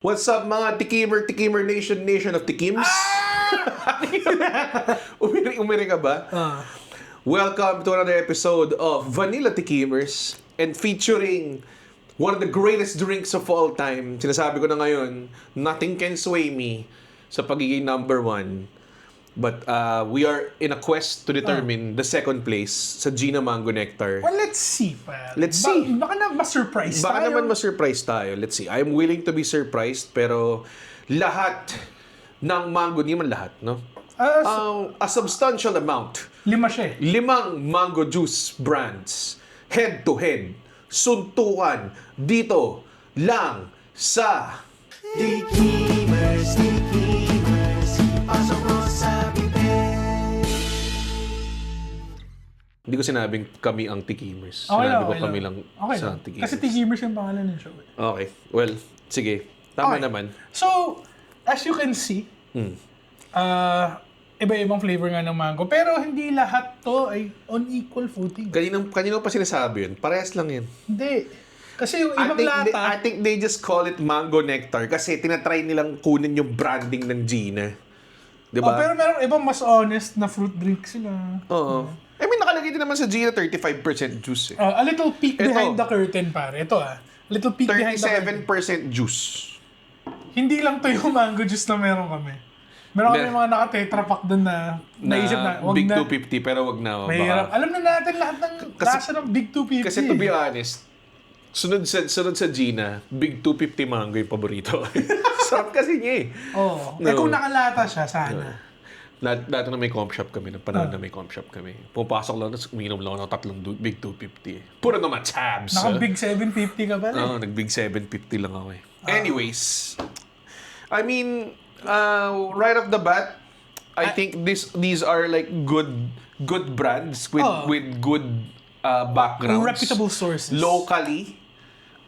What's up mga Tikimer Nation of Tikims? Umiri ka ba? Welcome to another episode of Vanilla Tikimers and featuring one of the greatest drinks of all time. Sinasabi ko na ngayon, nothing can sway me sa pagiging number one. But we are in a quest to determine the second place sa Gina Mango Nectar. Well, let's see, pal. Let's see. Baka na ma-surprise tayo. Baka naman ma-surprise tayo. Let's see. I'm willing to be surprised, pero lahat ng mango, di man lahat, no? A substantial amount. 5 siya eh. 5 mango juice brands. Head to head. Suntukan. Dito lang sa Tikimers, pasok mo sa bibig. Hindi ko sinabing kami ang Tikimers. Okay Sinabi lang, ko okay kami lang. lang Okay sa lang. Tikimers. Kasi Tikimers yung pangalan ng show eh. Okay. Well, sige. Tama Okay. naman. So, as you can see, iba-ibang flavor nga ng mango. Pero hindi lahat to ay on equal footing. Kanino pa sinasabi yun? Parehas lang yan. Hindi. Kasi yung ibang lata... I think they just call it Mango Nectar kasi tinatry nilang kunin yung branding ng Gina. Diba? pero merong ibang mas honest na fruit drink sila. Oo. I mean, nakalagay din naman sa Gina 35% juice eh. A little peek Ito. behind the curtain, pare. Ito A little peek behind the curtain. 37% juice. Hindi lang to yung mango juice na meron kami. Meron kami mga naka-tetra pack doon na naisip na, wag Big na. 250 pero wag na. Mahirap. Baka, Alam na natin lahat ng lasa ng Big 250. kasi to be honest, sunod sa Gina, Big 250 mango yung paborito. Sarap kasi niya eh. Oo. No. Kung nakalata siya, sana. Dati na may comp shop kami, panahon na may comp shop kami. Pumapasok lang, uminom lang ako ng 3 Big 250 eh. Puro naman tabs. Naka-Big 750 ka pala. Oo, nag-Big 750 lang ako eh. Anyways, I mean, right off the bat, I think these are like good brands with good backgrounds. Reputable sources. Locally,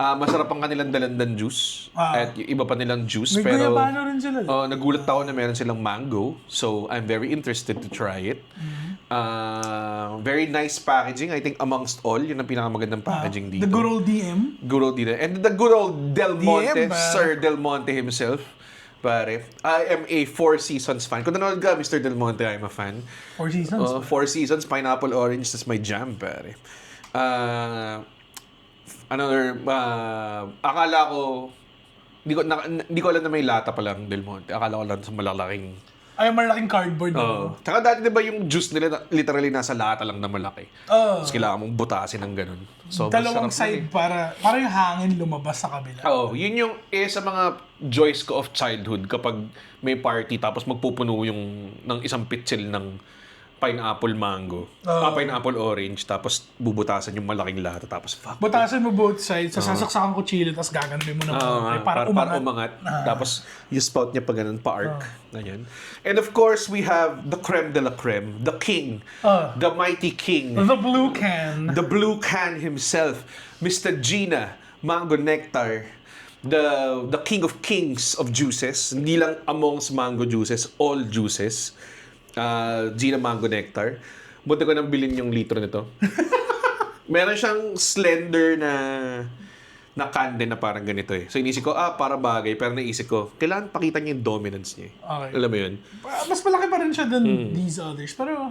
masarap ang kanilang dalandan juice. At yung iba pa nilang juice. May pero guyabano rin sila. nagulat ako na meron silang mango. So, I'm very interested to try it. Very nice packaging. I think amongst all, yun ang pinakamagandang packaging dito. The good old DM. Good old dito. And the good old Del Monte, ba? Sir Del Monte himself. Pare, I am a Four Seasons fan. Kung nanonood ka, Mr. Del Monte, I'm a fan. 4 seasons. Four Seasons, Pineapple Orange, that's my jam, pare. Akala ko, hindi ko alam na may lata pa lang Del Monte. Akala ko lang sa malalaking. Ay, malaking cardboard. Tsaka dati diba yung juice nila literally nasa lata lang na malaki. Tapos kailangan mong butasin ng ganun. So, Dalawang masarap side para yung hangin lumabas sa kabila. yun yung sa mga joys ko of childhood kapag may party tapos magpupuno yung ng isang pitsil ng pineapple mango. Pineapple orange tapos bubutasan yung malaking lata tapos fuck. Butasan mo both sides, sasaksakan ko chili, tapos gaganunin mo ng para umangat. Tapos yung spout niya pa ganun, pa-arc. Ganyan. And of course, we have the creme de la creme, the king, the mighty king, The blue can. the blue can himself, Mr. Gina Mango Nectar, the king of kings of juices. Hindi lang amongst mango juices, all juices. Gina Mango Nectar. Buti ko nang bilhin yung litro nito. Meron siyang slender na can din na parang ganito eh. So inisip ko, para bagay. Pero naisip ko, kailangan pakita niya yung dominance niya eh. Okay. Alam mo yun? Mas malaki pa rin siya than these others. Pero,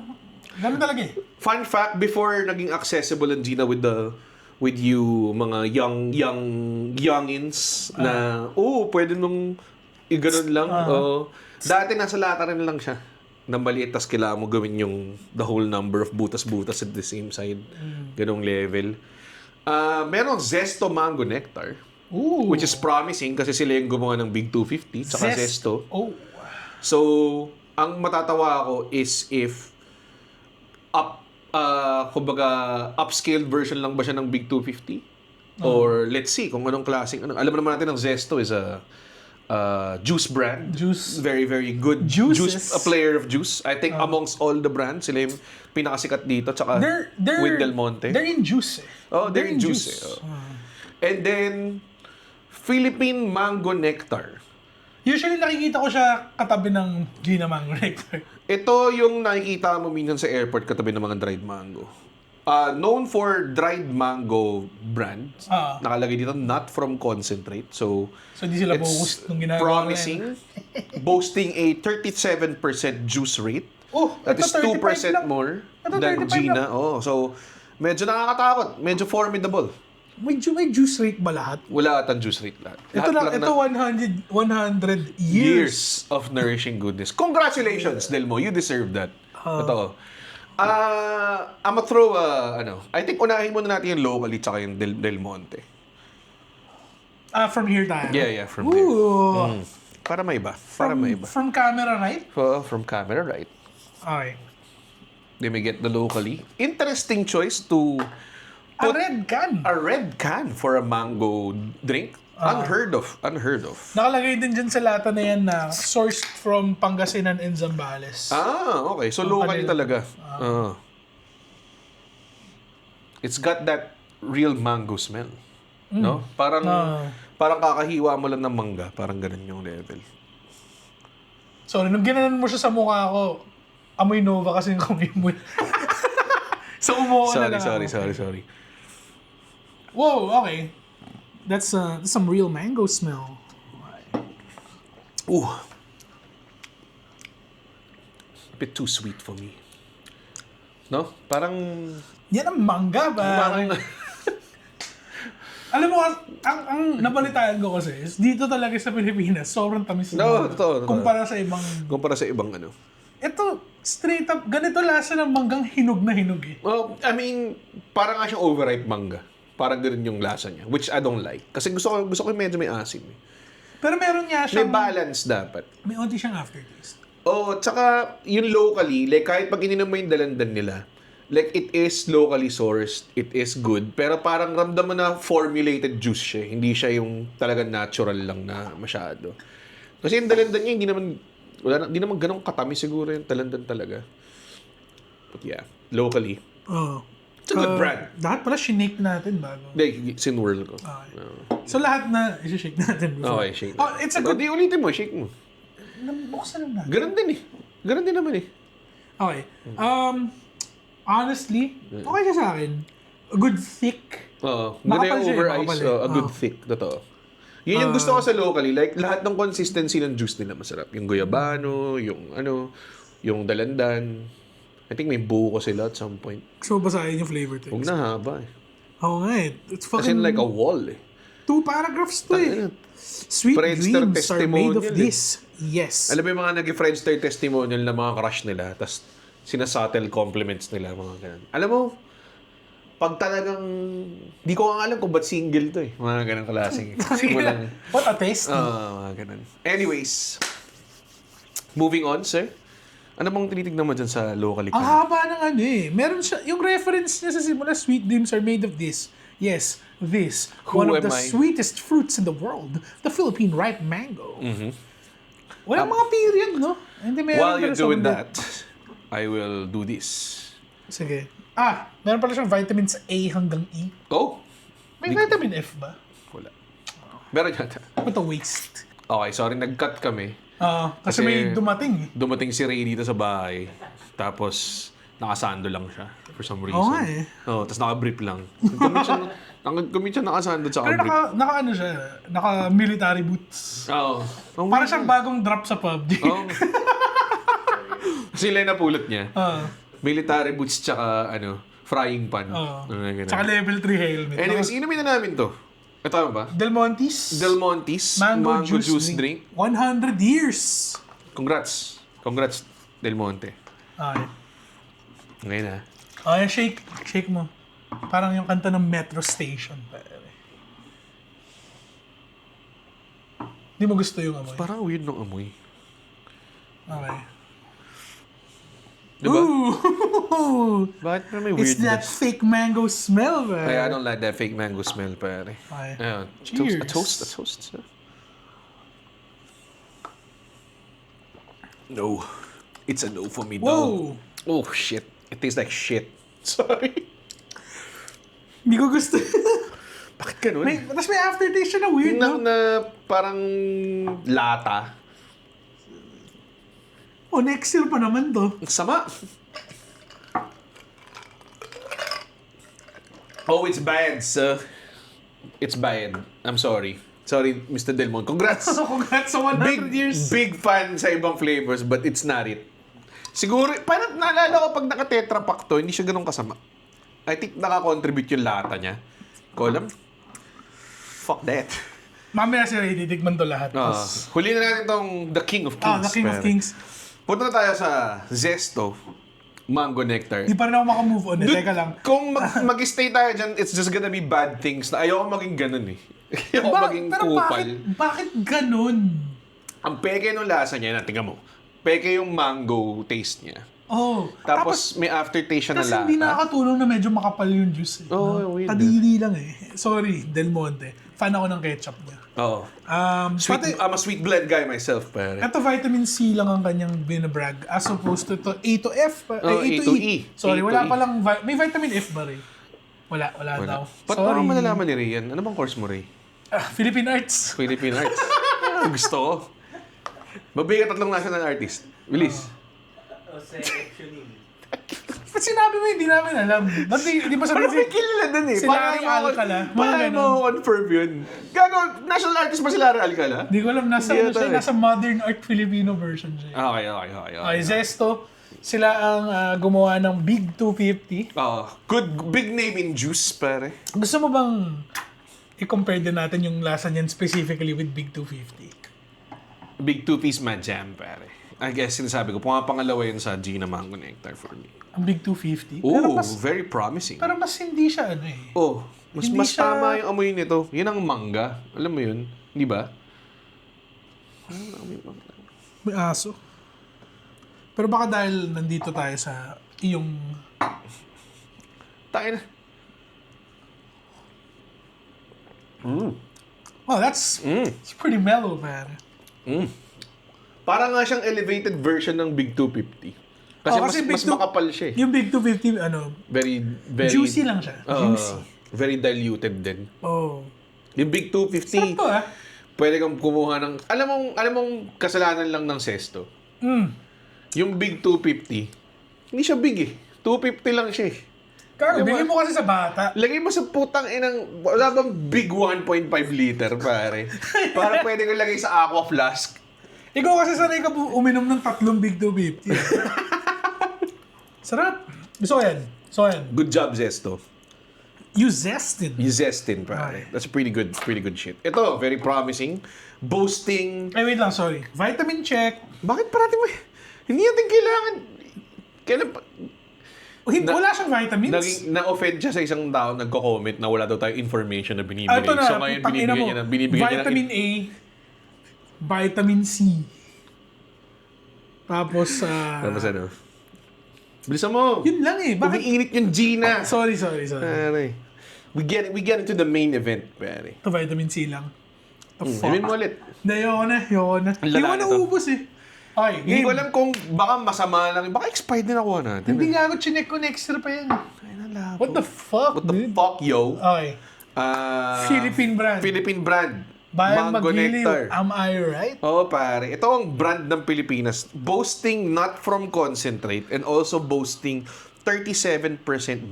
ganun talaga eh. Fun fact, before naging accessible ang Gina with you mga youngins na, pwede nung i-ganon lang. Dati nasa lata rin lang siya. Na maliit, tas kailangan mo gawin yung the whole number of butas-butas at the same side. Ganong level. Meron Zesto Mango Nectar. Ooh. Which is promising kasi sila yung gumawa ng Big 250 tsaka Zesto. Oh. So, ang matatawa ako is if kumbaga upscaled version lang ba siya ng Big 250? Or let's see kung anong klaseng alam naman natin ng Zesto is a juice brand. Juice. Very, very good. Juices. A player of juice. I think amongst all the brands, sila yung pinakasikat dito. Tsaka with Del Monte. They're in juice eh. They're in juice. And then, Philippine Mango Nectar. Usually nakikita ko siya katabi ng Gina Mango Nectar. Ito yung nakikita mo minsan sa airport katabi ng mga dried mango. Known for dried mango brand. Ah. Nakalagay dito, not from concentrate. So, So, di sila it's focused nung ginagawa promising. Boasting a 37% juice rate. Oh, That ito is 2% 35 lang. more Ito than 35 Gina. lang. Oh, so, medyo nakakatakot. Medyo formidable. May juice rate ba lahat? Wala atang juice rate lahat. Ito Lahat lang, ito 100 years. years of nourishing goodness. Congratulations, Delmo. You deserve that. Totoo. I'm gonna throw, I think unahin muna natin yung locally tsaka yung Del Monte. From here tayo. Yeah, from there. Ooh. Para may iba. Para may iba. From camera, right? From camera, right? Okay. Then we get the locally. Interesting choice to A red can. a red can for a mango drink. Unheard of. Nakalagay din dyan sa lata na yan na sourced from Pangasinan and Zambales. Okay. So locally kanila. talaga. It's got that real mango smell. No? Parang kakahiwa mo lang ng mangga. Parang ganun yung level. Sorry, nung ginanon mo siya sa mukha ko, amoy Nova kasi yung amoy mo. So umuha na lang ako. Sorry. Whoa, okay. That's some real mango smell. Ooh. A bit too sweet for me. No? Parang... Yan ang mangga ba? Parang... Alam mo, ang nabalitaan ko kasi is dito talaga sa Pilipinas, sobrang tamis No, totoo. kumpara sa ibang... Kumpara sa ibang ano. Ito, straight up, ganito lasa ng manggang hinog na hinog eh. Well, I mean, parang nga siyang overripe mangga. Parang ganun yung lasa niya. Which I don't like. Kasi gusto ko medyo may asim. Eh. Pero meron nga May siyang... balance dapat. May onti siyang aftertaste. Tsaka yung locally, like kahit pag ininom mo yung dalandan nila, like it is locally sourced, it is good, pero parang ramdam mo na formulated juice siya. Hindi siya yung talagang natural lang na masyado. Kasi yung dalandan niya, hindi naman ganun katamis siguro yung dalandan talaga. But yeah, locally. Oh. It's a good brand. Lahat pala shinake natin bago. Hindi, sinwirl ko. Okay. So lahat na isi-shake natin before. Okay, shake. Oh, it's a good... Di ulitin mo, shake mo. Buksan lang natin. Ganun din eh. Ganun din naman eh. Okay. Honestly, okay siya sa akin. A good thick. Oo. Makapal Ganda yung siya eh, over makapal ice. eh. A good thick. Totoo. Yun yung gusto ko sa locally. Like, lahat ng consistency ng juice nila masarap. Yung guyabano, yung dalandan. I think may buo ko sila at some point. So, basahin yung flavor to. Huwag na haba eh. Oo nga eh. It's As fucking... in like a wall eh. 2 paragraphs to eh. Sweet Friendster dreams are made of testimonial this. Yes. Alam mo yung mga nag-Friendster testimonial na mga crush nila, tapos sinasubtle compliments nila, mga ganun. Alam mo, pag talagang, di ko nga alam kung ba't single to eh. Mga ganun klaseng. Simulan. What a taste. Mga ganun. Anyways, moving on, sir. Ano bang tinitignan mo dyan sa locally? Ang haba ng ano eh. Meron siya, yung reference niya sa simula, sweet dreams are made of this. Yes, this. Who one of am the I? sweetest fruits in the world. The Philippine ripe mango. Mm-hmm. Walang mga period, no? Hindi meron While pala you're sa doing mundo. that, I will do this. Sige. Meron pala siyang vitamins A hanggang E. Oh? May vitamin F ba? Wala. Meron yata. What a waste. Okay, sorry, nag-cut kami. Kasi may dumating eh. Dumating si Ray dito sa bahay. Tapos, nakasando lang siya. For some reason. Oo nga eh. Tapos naka-brief lang. Nag-commit siya nakasando sa Pero brief. naka ano siya, naka-military boots. Oo. Para siyang bagong drop sa PUBG. Oo. Sila yung napulot niya. Military boots tsaka frying pan. Ganun. Tsaka level 3 helmet. Anyways, inumin na namin to. Ito ba? Del Monte's Del Monte's mango juice drink. 100 years. Congrats, Del Monte. Okay. Ngayon na. Okay, shake mo. Parang yung kanta ng Metro Station. Hindi mo gusto yung amoy. Parang weird ng amoy. Okay. Diba? Ooh! Bakit parang may It's that weirdness? fake mango smell, man. I don't like that fake mango smell, pare. Okay. Ayun. Cheers. A toast. Sir. No. It's a no for me, Whoa! dog. Oh, shit. It tastes like shit. Sorry. Hindi ko gusto. Bakit ganun? Tapos may aftertaste siya na weird, no? na parang lata. Oh, next year pa naman to. Ang sama. Oh, it's bad, sir. It's bad. I'm sorry. Sorry, Mr. Delmon. Congrats. Congrats sa 100 years. Big fan sa ibang flavors, but it's not it. Siguro, parang naalala ko pag naka-Tetra Pak to, hindi siya ganun kasama. I think nakakontribute yung lata niya. Ko alam? Fuck that. Mamaya si Ray, titikman to lahat. Huli na natin tong The King of Kings. The King of pare. Kings. Punta na tayo sa Zesto Mango Nectar. Di pa rin ako makamove on. Dude, Teka lang. kung mag-stay tayo dyan, it's just gonna be bad things na ayoko maging ganun eh. Ayoko maging Pero kupal. bakit ganun? Ang peke nung lasa niya, tingnan mo. Peke yung mango taste niya. Oh. Tapos may aftertaste siya na Kasi lata. hindi nakakatulong na medyo makapal yung juice. Weird. Kadiri lang eh. Sorry, Del Monte. Fan ako ng ketchup niya. Oo. I'm a sweet blend guy myself, pare. Ito vitamin C lang ang kanyang binabrag as opposed to ito A to F. Oh, A to E. Sorry, A to wala E. palang may vitamin F ba rin? Wala daw. Ba't Sorry. parang malalaman ni Ray yan? Ano bang course mo, Ray? Philippine Arts. Philippine Arts. Gusto ko. Mabigat tatlong national artist. Bilis. Ba't sinabi mo hindi namin alam? Ba't di ba Parang may sabihin kilala dun eh. Si Larry Alcala. Paano mo confirm yun? Gago, national artist ba si Larry Alcala? Hindi ko alam, nasa, Hindi ano siya, ata eh. nasa modern art Filipino version siya. Okay. Zesto, sila ang gumawa ng Big 250. Good, big name in juice, pare. Gusto mo bang i-compare din natin yung lasa niyan specifically with Big 250? Big two-piece Mad Jam, pare. I guess sinasabi ko, pangalawa yun sa Gina Mango Nectar for me. Ang Big 250? Oh, very promising. Pero mas hindi siya ano eh. Oh, Hindi mas siya- tama yung amoy nito. Yun ang mangga. Alam mo yun? Di ba? May aso. Pero baka dahil nandito tayo sa iyong... Tayo na. Oh, that's it's pretty mellow, man. Parang nga siyang elevated version ng Big 250. Kasi Oh, mas, Big mas makapal siya eh. Yung Big 250, ano, Very juicy lang siya. Juicy. Very diluted din. Oh. Yung Big 250, Sarap to ah. pwede kang kumuha ng... Alam mong kasalanan lang ng Zesto. Yung Big 250, hindi siya big eh. 250 lang siya eh. Kaya, Diba? bigyan mo kasi sa bata. Lagay mo sa putang inang... Wala bang big 1.5 liter, pare? Para pwede ko lagay sa aqua flask. Ikaw kasi sanay ka uminom ng 3 Big 250. Sarap. Gusto ko yan. Good job, Zesto. You zested. You zestin, pare. That's pretty good shit. Ito, very promising. Boasting. Ay, wait lang, sorry. Vitamin check. Bakit parati mo... Hindi natin kailangan... Kailan pa... Wala siyang vitamins. Na-offend siya sa isang tao, nagko-comment na wala daw tayong information na binibigay. Ito na, So ngayon, putangina binibigyan niya Vitamin A, Vitamin C. Tapos, Tapos ano? Bilisan mo! yun lang eh. Bakit? Umiinit yung Gina! Sorry. Pare. We get into the main event, pare. Ito, vitamin C lang. The fuck? Imin mo ulit. Hindi, ayoko na. Hindi ko lala na na to. ubus eh. Okay, Hindi game. ko alam kung baka masama lang. Baka expired din ako natin. Hindi nga ako chinek ko next year pa yan. What the fuck, What the dude? fuck, yo? Okay. Philippine Philippine brand. brand. Bayang Mango Magiliw. Nectar. Am I right? Oo, pare. Ito ang brand ng Pilipinas. Boasting not from concentrate and also boasting 37%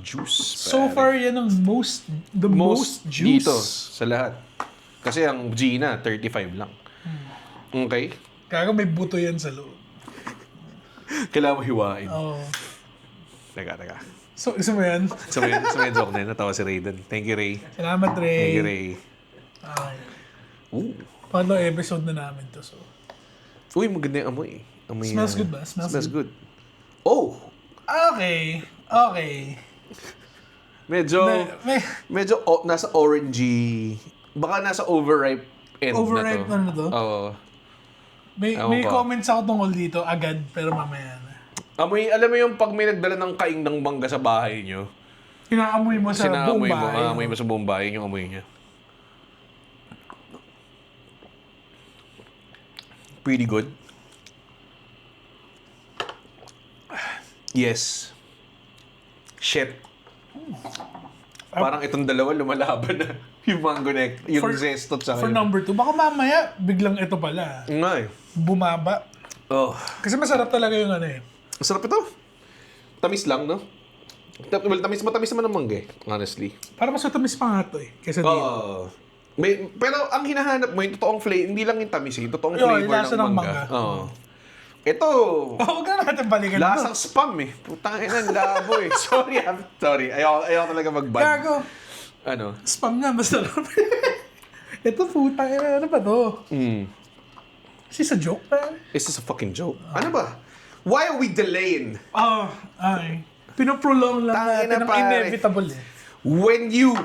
juice. So pare. far, yan ang most juice. Dito, sa lahat. Kasi ang Gina, 35 lang. Okay? Kaga may buto yan sa loob. Kailangan mo hiwain. Oh. Teka. So, gusto mo yan? So may joke na yun. Natawa si Ray dun. Thank you, Ray. Salamat, Ray. Thank you, Ray. Okay. Ooh. Pangalawang episode na namin to, so. Uy, maganda yung amoy. Amoy, Smells good ba? Smells good. Oh! Okay. Medyo May nasa orangey. Baka nasa overripe end overripe na to. na to? Oo. May ko. comments ako tungkol dito agad, pero mamaya na. Amoy, alam mo yung pag may nagdala ng kaing ng mangga sa bahay nyo, Pinaamoy mo sa buong sinaamoy mo, bahay. aamoy mo sa buong bahay yung amoy niya. Pretty good. Yes. Shit. Parang itong dalawa lumalaban na. Yung mango neck, yung zestot sa For akin. number 2, baka mamaya biglang ito pala. Nga eh. Bumaba. Oh. Kasi masarap talaga yung ano eh. Masarap ito. Tamis lang, no? Well, matamis naman ng mangga honestly. Para mas matamis pa nga to eh. Kesa dito. Pero ang hinahanap mo, yung totoong flavor, hindi lang yung tamis, yung totoong Yung flavor lasa ng ng mangga. mangga. Oo. Ito, Huwag na natin balikan lasang spam eh. Putang ina, labo eh. Sorry. Ayoko talaga mag-ban. Gago. Ano? Spam nga, basta lang. Ito puta, ano ba to? Is this a joke, man? Is this a fucking joke? Ano ba? Why are we delaying? Ay. Pinoprolong lang Tangina, natin ang pare. inevitable eh. When you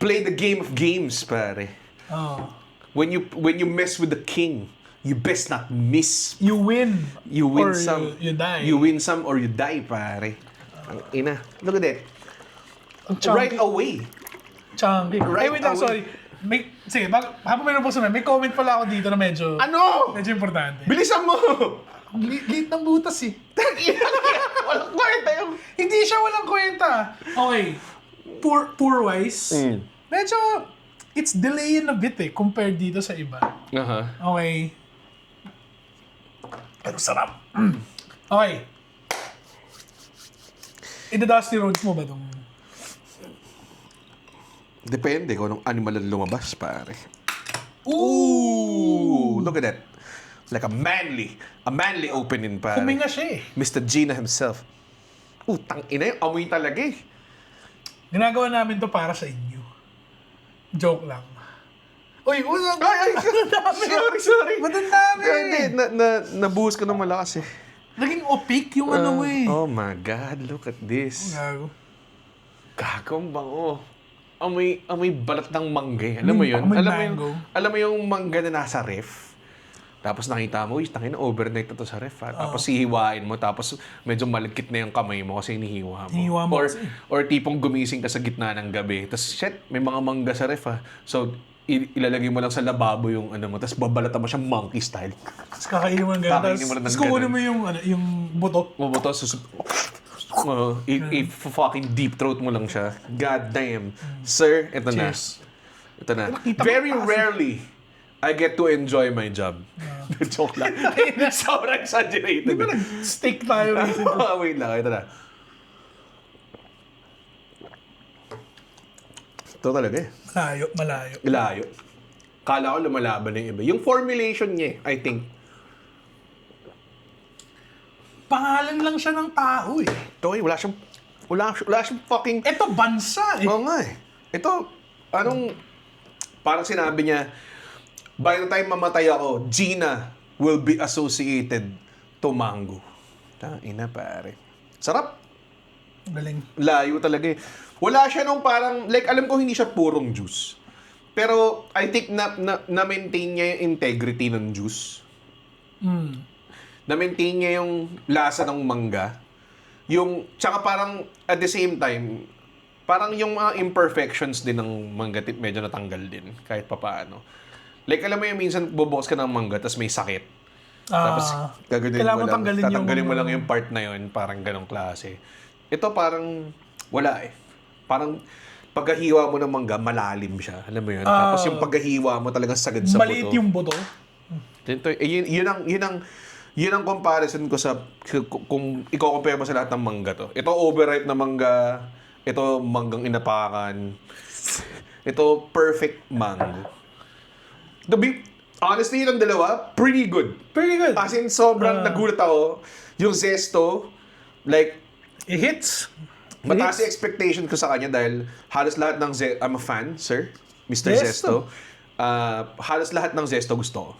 play the game of games, pare. When you mess with the king, you best not miss. You win. You win or some. You die. You win some or you die, pare. Ang ina. Look at that. Ang chunky. Right away. Chunky. Right Wait lang, away. sorry. Sige, habang may nabuksan may comment pala ako dito na medyo Ano? importante. Bilisan mo! Liit ng butas eh. Walang kwenta yung... Hindi siya walang kwenta. Okay. Poor wise. Medyo, it's delaying a bit eh, compared dito sa iba. Okay. Pero sarap. Okay. Ida-dusty roads mo ba itong... Depende kung anong animal ang lumabas, pare. Ooh! Look at that. Like a manly opening, pare. Kuminga siya eh. Mr. Gina himself. Tang ina yung amoy talaga eh. Ginagawa namin to para sa inyo. Joke lang. Uy, Ay, sorry. Ba't ang dami? Hindi, nabuhos ko ng malakas eh. Naging opaque yung ano mo eh. Oh my God, look at this. Gago. Gagong bango. Amoy balat ng mangga eh. Alam mo yun? Amoy Alam mango. mo yung mangga na nasa ref? Tapos nakita mo, tangina, overnight na to sa ref. Tapos hihiwain mo, tapos medyo malikit na yung kamay mo kasi hinihiwa mo. Hinihiwa mo kasi. Or tipong gumising ka sa gitna ng gabi. Tapos, shit, may mga mangga sa ref So, ilalagay mo lang sa lababo yung ano mo, tapos babalatan mo siyang monkey style. Tapos kakainin mo ng gano'n. Kakainin mo ng Tapos ganun. kukunin mo yung buto. Mabuto, fucking deep throat mo lang siya. God damn. Sir, ito na. Cheers. Ito na. Nakita mo Very kasi. rarely, I get to enjoy my job. Joke lang. Sobrang exaggerated. Di ba nag-steak tayo recently? Wait lang, ito na. Ito talaga eh. Malayo. Ilayo. Kala ko lumalaban na yung iba. Yung formulation niya I think. Pangalan lang siya ng tao eh. Ito wala siyang fucking... Ito bansa eh. Oo nga eh. Ito, parang sinabi niya, by the time mamatay ako, Gina will be associated to mango. Ina pare. Sarap. Galing. Layo talaga eh. Wala siya nung parang, like alam ko hindi siya purong juice. Pero I think na-maintain niya yung integrity ng juice. Na-maintain niya yung lasa ng mangga. Tsaka parang at the same time, parang yung mga imperfections din ng mangga medyo natanggal din kahit papaano. Like alam mo yung minsan bubukas ka ng mangga tapos may sakit. Tapos tatanggalin mo lang yung part na yun, parang ganong klase. Ito parang wala eh. Parang pagkahiwa mo ng mangga, malalim siya. Alam mo yun? Tapos yung pagkahiwa mo talagang sagad sa buto. Maliit yung buto. Yun ang comparison ko sa kung i-compare mo sa lahat ng mangga to. Ito overripe na mangga. Ito manggang inapakan. Ito perfect mango. Honestly, yung dalawa, pretty good. Pretty good. As in, sobrang nagulat ako. Yung zesto, like, It hits. mataas yung expectation ko sa kanya dahil halos lahat ng I'm a fan, sir. Mr. Zesto. Halos lahat ng zesto gusto ko.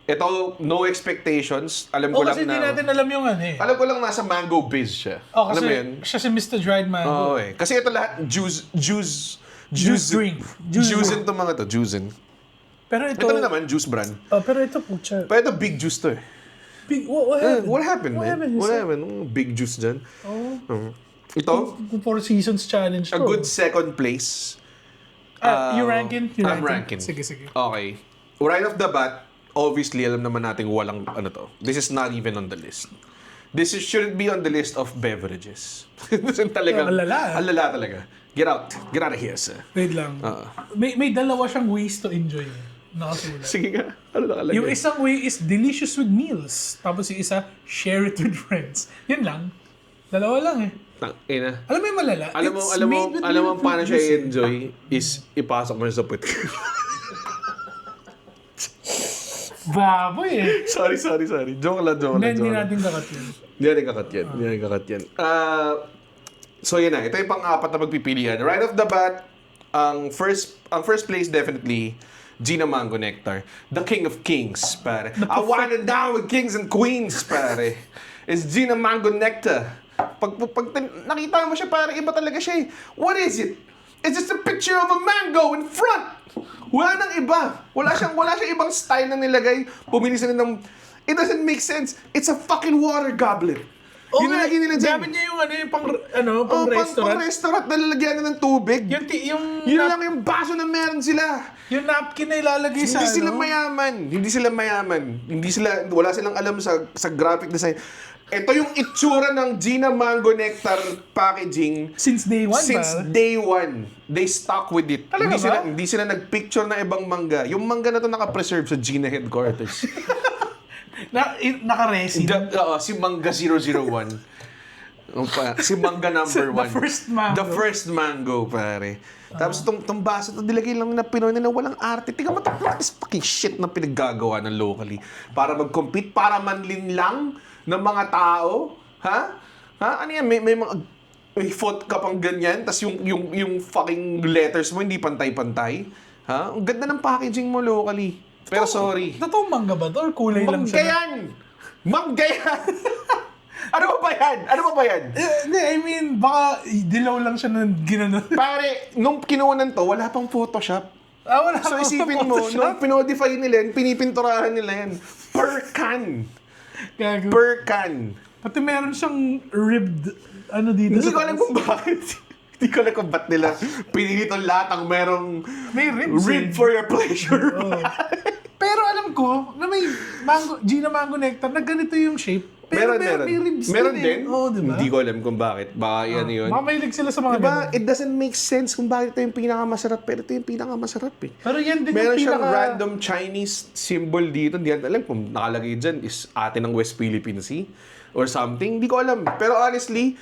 Ito, no expectations. Alam ko lang kasi na... hindi natin alam yung ano eh. Alam ko lang nasa mango biz siya. Kasi Alam mo yun? siya si Mr. Dried Mango. Oo eh. Kasi ito lahat, juice drink. Juicing to mga to. Juicing. Pero ito... Ito na naman, juice brand. pero ito pucha. Pero ito big juice to eh. Big, what happened? What happened, man? What What happened? Big juice dyan. Ito, Four Seasons Challenge to. a good second place. You ranking? I'm ranking. Sige. Okay. Right off the bat, obviously, alam naman natin walang ano to. This is not even on the list. Shouldn't be on the list of beverages. Talagang, Alala. Alala talaga. Get out of here, sir. Wait lang. May dalawa siyang ways to enjoy. Nakasulat. Sige nga. Ano nakalagay? Yung isang way is delicious with meals. Tapos yung isa, share it with friends. Yun lang. Dalawa lang eh. Ina. Alam mo yung malala? Alam mo paano siya i-enjoy is ipasok mo siya sa puwet. Baboy eh. Sorry. Joke lang. Hindi natin kakat yun. Hindi natin kakat yan. So yun na, ito yung pang-apat na pagpipilian. Right off the bat, ang first place definitely, Gina Mango Nectar. The King of Kings, pare. I wanna down with kings and queens, pare. It's Gina Mango Nectar. Pag nakita mo siya, pare, iba talaga siya eh. What is it? It's just a picture of a mango in front. Wala nang iba. Wala siyang ibang style na nilagay. Pumili sila ng... It doesn't make sense. It's a fucking water goblet. Yun na lagi nila dyan. Gamit niya yung pang restaurant. Pang restaurant na lalagyan na ng tubig. Yun lang yung baso na meron sila. Yung napkin na ilalagay sa Hindi sila mayaman. Wala silang alam sa graphic design. Ito yung itsura ng Gina Mango Nectar packaging. Since day one. They stuck with it. Talaga Hindi sila nagpicture na ibang mangga. Yung mangga na to naka-preserve sa Gina headquarters. Naka-resin. Si Mangga 001. Si Mangga number 1. The first mango, pare. Tapos itong baso, dilagay lang na Pinoy na walang arte. Tingnan mo, this fucking shit na pinaggagawa ng locally. Para mag-compete, para manlinlang ng mga tao. Ha? Ano yan? May font ka pang ganyan, tapos yung fucking letters mo hindi pantay-pantay. Ha? Ang ganda ng packaging mo locally. Pero sorry. Totoong mangga ba to? Or kulay lang siya? Mangga yan! Ano ba yan? Hindi, I mean, baka dilaw lang siya ng ginanon. Pare, nung kinuha to, wala pang Photoshop. Wala So isipin mo, nung pinodify nila yan, pinipinturahan nila yan. Per can. Gago. Per can. Pati meron siyang ribbed, dito Hindi ko alam kung bakit. Hindi ko alam kung ba't nila pinili itong lahat ang merong may ribs. rib for your pleasure. Pero alam ko, na may Gina Mango Nectar, na ganito yung shape. Pero may ribs meron din? Oo, diba? Hindi ko alam kung bakit. Baka yan yun. Baka mahilig sila sa mga Diba? ganun. It doesn't make sense kung bakit ito yung pinakamasarap. Pero ito yung pinakamasarap eh. Pero yan din Meron yung siyang random Chinese symbol dito. Hindi natin alam kung nakalagay dyan is ate ng West Philippine Sea or something. Hindi ko alam. Pero honestly,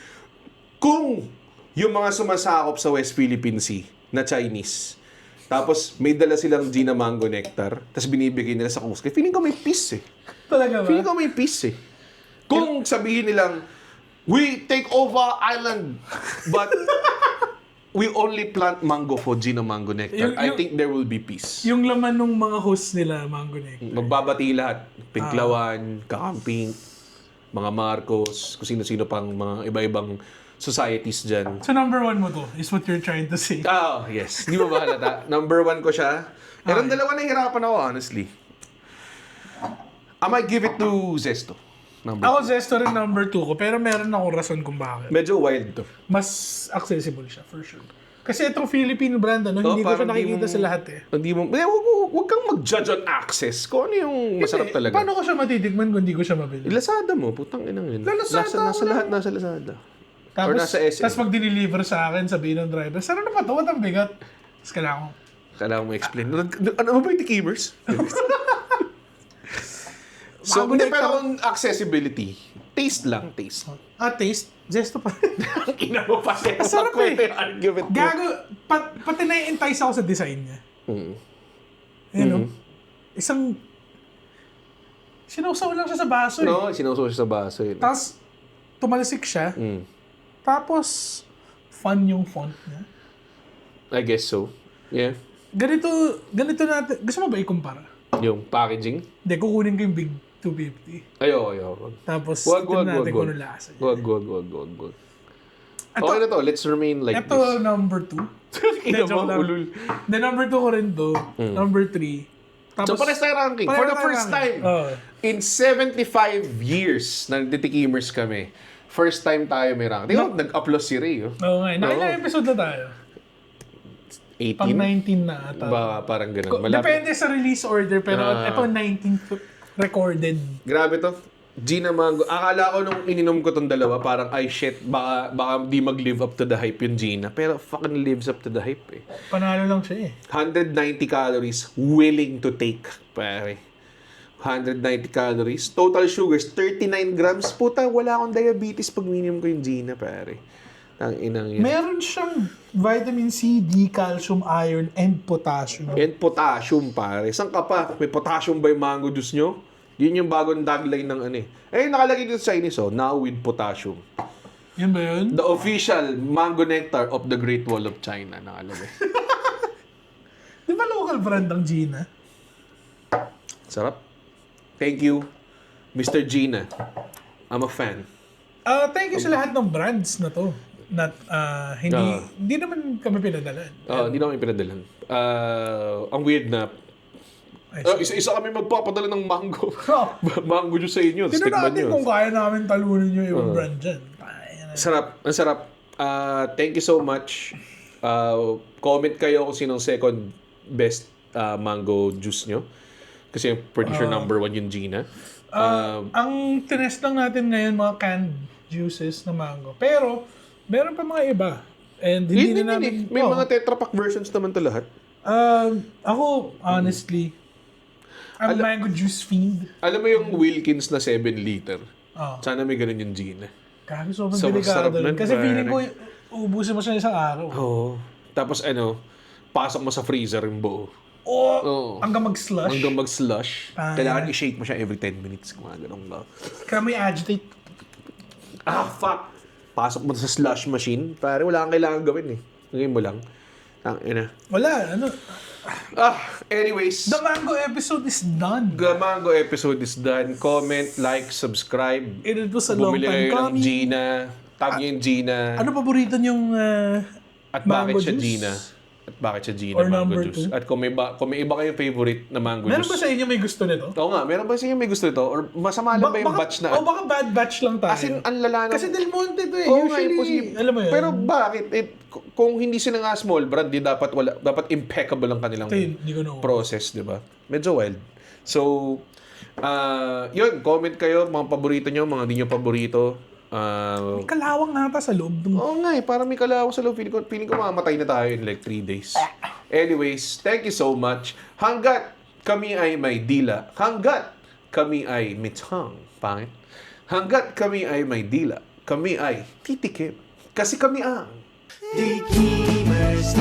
kung yung mga sumasakop sa West Philippine Sea na Chinese, tapos may dala silang Gina Mango Nectar, tapos binibigay nila sa Cusco, feeling ko may peace eh. Talaga ba? Feeling ko may peace eh. Kung sabihin nilang, we take over island, but we only plant mango for Gina Mango Nectar, I think there will be peace. Yung laman ng mga host nila, Mango Nectar. Magbabati lahat. Pinklawan, Kakamping, mga Marcos, kung sino-sino pang mga iba-ibang societies dyan. So number 1 mo to, is what you're trying to say. Yes. Di ba ba halata? Number 1 ko siya. Pero dalawa nahihirapan ako, honestly. I might give it to Zesto. Ako Zesto rin number 2 ko, pero meron akong rason kung bakit. Medyo wild to. Mas accessible siya, for sure. Kasi itong Philippine brand, hindi ko siya nakikita sa lahat eh. Huwag kang mag-judge on access. Kung ano yung masarap talaga. Paano ko siya matitikman kung hindi ko siya mabili? Lazada mo, putang inang yun. Nasa lahat, nasa Lazada. Or Tapos, nasa SM. tapos pag diniliver sa akin, sabihin ng driver, saan na ba ito? Ba't ang bigat? Tapos Kailangan mo explain. Ano ba yung tikimers? So, Mango hindi, Nectar. pero kung accessibility, taste lang, taste. Taste? Zesto pa rin. Ina mo pa siya. Sarap eh. Yung argument mo. Gago, pati na-entice ako sa design niya. Isang... Sinusaw lang siya sa baso eh. No, sinususo siya sa baso yun. Tapos, tumalsik siya. Tapos, fun yung font niya. I guess so. Yeah. Ganito natin. Gusto mo ba ikumpara? Yung packaging. Hindi, kukunin ko yung big 250. Ayoko. Tapos, Wag. natin kung ano lasa niya. Wag. Okay na to. Let's remain like Ito, this. number 2. Ina mo, ulul. The number 2 ko rin to. Number 3. Tapos, So, pares tayo ranking. For the first time, in 75 years na nagtitikimers kami, first time tayo may ranking. Tingnan mo, nag-upload si Ray. Oo nga. Nakailang episode na tayo? 18? Pang 19 na ata. Ba, parang ganun. Malapit. Depende sa release order, pero ito 19th recorded. Grabe to. Gina Mango. Akala ko nung ininom ko tong dalawa, parang, ay shit, baka di mag-live up to the hype yung Gina. Pero fucking lives up to the hype eh. Panalo lang siya eh. 190 calories, willing to take, pare. 190 calories. Total sugars, 39 grams. Puta, wala akong diabetes pag minimum ko yung Gina, pare. Ang inang yun. Meron siyang vitamin C, D, calcium, iron, and potassium. And potassium, pare. Saan ka pa? May potassium ba yung mango juice nyo? Yun yung bagong tagline ng ano eh. Eh, nakalagay dito sa Chinese, now with potassium. Yun ba yun? The official mango nectar of the Great Wall of China, nakalagay. Di ba local brand ang Gina? Sarap. Thank you, Mr. Gina. I'm a fan. Thank you sa lahat ng brands na to. Hindi naman kami pinadalan. Hindi naman pinadalan. Ang weird na, isa kami magpapadala ng mango. Mango juice sa inyo. Tignan natin kung kaya namin talunin yung ibang brand dyan. Sarap. Ang sarap. Thank you so much. Comment kayo kung sinong second best mango juice nyo. Kasi pretty sure number 1 yung Gina. Ang tinest lang natin ngayon mga canned juices na mango. Pero, meron pa mga iba. And hindi na namin... May mga Tetra Pak versions naman to lahat. Ako, honestly, I'm mango juice fiend. Alam mo yung Wilkins na 7 liter? Oh. Sana may ganun yung Gina. Kaya sobrang Sobrang sarap delikado. nun, Kasi pare. feeling ko, uubusin mo siya isang araw. Oo. Tapos pasok mo sa freezer yung buo. Oo. Hanggang mag-slush. Hanggang mag-slush. Ah. Kailangan i-shake mo siya every 10 minutes. Kung ganun ba. Kaya may agitate. Fuck! Pasok mo sa slush machine. Pare, wala kang kailangan gawin eh. Ngayon mo lang. Wala, Anyways. The mango episode is done. The mango episode is done. Comment, like, subscribe. It was a long Bumili time kayo ng coming. Gina. Tag yung Gina. Ano paborito niyong At mango bakit siya juice? Gina? At bakit siya Gina Or mango number juice? 2? At kung may iba kayong favorite na mango Meron ba juice. sa inyo may gusto nito? Oo nga, meron ba sa inyo may gusto ito? Or masama lang ba yung batch na? baka bad batch lang tayo. As in, ang lala ng... Kasi Del Monte to eh. Oo nga, Usually, imposible. alam mo yun. Pero bakit? Kung hindi sila nga small brand, dapat impeccable ang kanilang Hindi ko know. process, di ba? Medyo wild. So, yun, comment kayo, mga paborito nyo, mga di nyo paborito. May kalawang nata sa loob. Oo nga parang may kalawang sa loob. Feeling ko mamatay na tayo in like 3 days. Anyways, thank you so much. Hanggat kami ay may dila, hanggat kami ay mithang, pangit. Hanggat kami ay may dila, kami ay titikim. Kasi kami ang The Gamers,